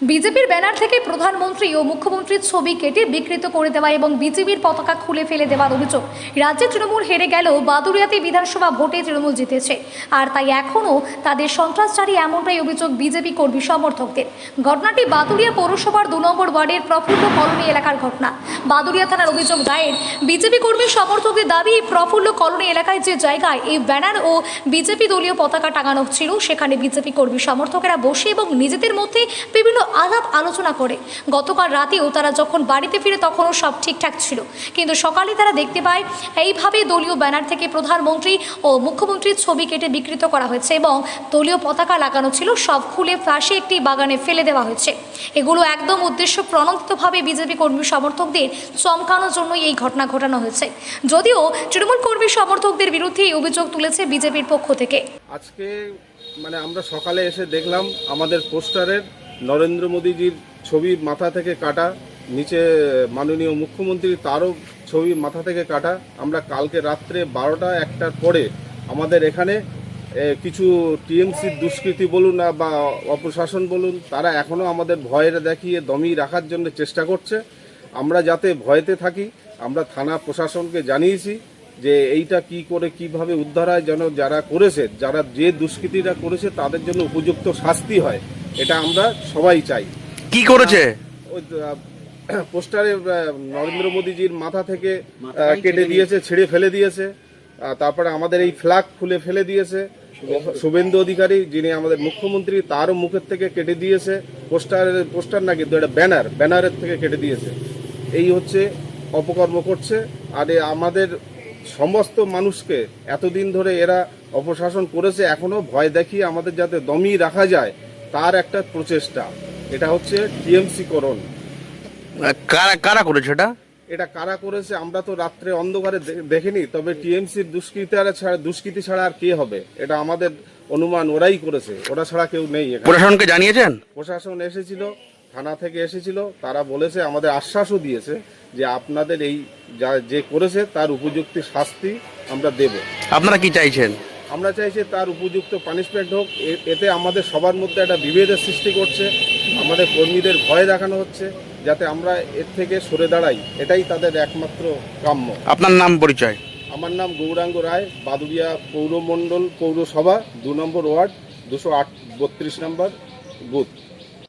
বিজেপির ব্যানার থেকে প্রধানমন্ত্রী ও মুখ্যমন্ত্রীর ছবি কেটে বিকৃত করে দেওয়া এবং বিজেপির পতাকা খুলে ফেলে দেওয়ার অভিযোগ। রাজ্যে তৃণমূল হেরে গেলেও বাদুড়িয়াতে বিধানসভা ভোটে তৃণমূল জিতেছে, আর তাই এখনও তাদের সন্ত্রাসচারী, এমনটাই অভিযোগ বিজেপি কর্মী সমর্থকদের। ঘটনাটি বাদুড়িয়া পৌরসভার 2 নম্বর ওয়ার্ডের প্রফুল্ল কলোনি এলাকার ঘটনা। বাদুড়িয়া থানার অভিযোগ দায়ের। বিজেপি কর্মী সমর্থকদের দাবি, প্রফুল্ল কলোনি এলাকায় যে জায়গায় এই ব্যানার ও বিজেপি দলীয় পতাকা টাঙানো ছিল, সেখানে বিজেপি কর্মী সমর্থকেরা বসে এবং নিজেদের মধ্যে বিভিন্ন আলাপ আলোচনা করে। গতকাল রাতেও তারা যখন বাড়িতে ফিরে তখনও সব ঠিকঠাক ছিল, কিন্তু সকালে তারা দেখতে পায় এইভাবে দলীয় ব্যানার থেকে প্রধানমন্ত্রী ও মুখ্যমন্ত্রীর ছবি কেটে বিকৃত করা হয়েছে এবং দলীয় পতাকা লাগানো ছিল সব খুলে পাশে একটি বাগানে ফেলে দেওয়া হয়েছে। এগুলো একদম উদ্দেশ্য প্রণোদিতভাবে বিজেপি কর্মী সমর্থকদের চমকানোর জন্যই এই ঘটনা ঘটানো হয়েছে। যদিও তৃণমূল কর্মী সমর্থকদের বিরুদ্ধে এই অভিযোগ তুলেছে বিজেপির পক্ষ থেকে। আজকে আমরা সকালে এসে দেখলাম আমাদের পোস্টারের নরেন্দ্র মোদীজির ছবি মাথা থেকে কাটা, নিচে মাননীয় মুখ্যমন্ত্রী তারও ছবি মাথা থেকে কাটা। আমরা কালকে রাত্রে 12টা-1টার পরে আমাদের এখানে কিছু টিএমসির দুষ্কৃতী বলুন বা অপশাসন বলুন, তারা এখনও আমাদের ভয়ের দেখিয়ে দমিয়ে রাখার জন্য চেষ্টা করছে। আমরা যাতে ভয়েতে থাকি, আমরা থানা প্রশাসনকে জানিয়েছি যে এইটা কি করে কিভাবে উদ্ধার হয়, যেন যারা করেছে, যে দুষ্কৃতীরা করেছে তাদের জন্য উপযুক্ত শাস্তি হয়, এটা আমরা সবাই চাই। কি করেছে? ওই পোস্টারে নরেন্দ্র মোদীজির মাথা থেকে কেটে দিয়েছে, ছিঁড়ে ফেলে দিয়েছে। তারপরে আমাদের এই ফ্ল্যাগ খুলে ফেলে দিয়েছে। শুভেন্দু অধিকারী, যিনি আমাদের মুখ্যমন্ত্রী, তারও মুখের থেকে কেটে দিয়েছে। পোস্টার না কিন্তু এটা ব্যানারের থেকে কেটে দিয়েছে। এই হচ্ছে অপকর্ম করছে। আর আমাদের সমস্ত মানুষকে এতদিন ধরে এরা অপশাসন করেছে, এখনো ভয় দেখিয়ে আমাদের যাতে দমিয়ে রাখা যায় তার একটা প্রচেষ্টা। এটা হচ্ছে টিএমসি করণ। কারা করেছে এটা কারা করেছে আমরা তো রাত্রে অন্ধকারে দেখিনি, তবে টিএমসির দুষ্কৃতী ছাড়া আর কে হবে, এটা আমাদের অনুমান ওরাই করেছে, ওরা ছাড়া কেউ নেই। প্রশাসনকে জানিয়েছেন? প্রশাসন এসেছিল, থানা থেকে এসেছিল, তারা বলেছে, আমাদের আশ্বাসও দিয়েছে যে আপনাদের এই যে করেছে তার উপযুক্ত শাস্তি আমরা দেব। আপনারা কি চাইছেন? আমরা চাইছি তার উপযুক্ত পানিশমেন্ট হোক। এতে আমাদের সবার মধ্যে একটা বিভেদের সৃষ্টি করছে, আমাদের কর্মীদের ভয় দেখানো হচ্ছে, যাতে আমরা এর থেকে সরে দাঁড়াই, এটাই তাদের একমাত্র কাম্য। আপনার নাম পরিচয়? আমার নাম গৌরাঙ্গ রায়, বাদুড়িয়া পৌরমণ্ডল পৌরসভা 2 নম্বর ওয়ার্ড 232 নম্বর বুথ।